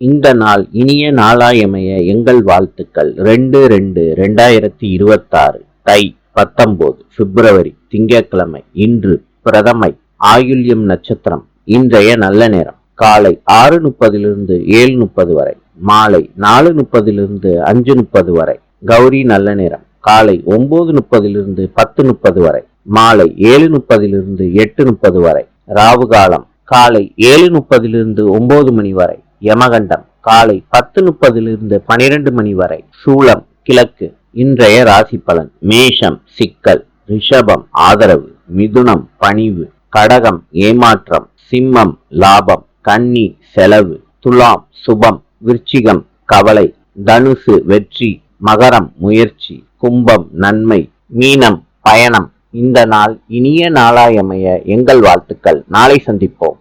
இந்த நாள் இனிய நாளாயமைய எங்கள் வாழ்த்துக்கள். 2/2/2026 தை 19 பிப்ரவரி திங்கட்கிழமை. இன்று பிரதமை ஆயுள்யம் நட்சத்திரம். இன்றைய நல்ல நேரம் காலை 6:30 7:30 வரை, மாலை 4:30 5:30 வரை. கௌரி நல்ல நேரம் காலை 9:30 10:30 வரை, மாலை 7:30 8:30 வரை. ராவு காலம் காலை 7:30 9 மணி வரை. யமகண்டம் காலை 10:30 12 மணி வரை. சூலம் கிழக்கு. இன்றைய ராசி பலன்: மேஷம் சிக்கல், ரிஷபம் ஆதரவு, மிதுனம் பணிவு, கடகம் ஏமாற்றம், சிம்மம் லாபம், கன்னி செலவு, துலாம் சுபம், விருச்சிகம் கவலை, தனுசு வெற்றி, மகரம் முயற்சி, கும்பம் நன்மை, மீனம் பயணம். இந்த நாள் இனிய நாளாயமைய எங்கள் வாழ்த்துக்கள். நாளை சந்திப்போம்.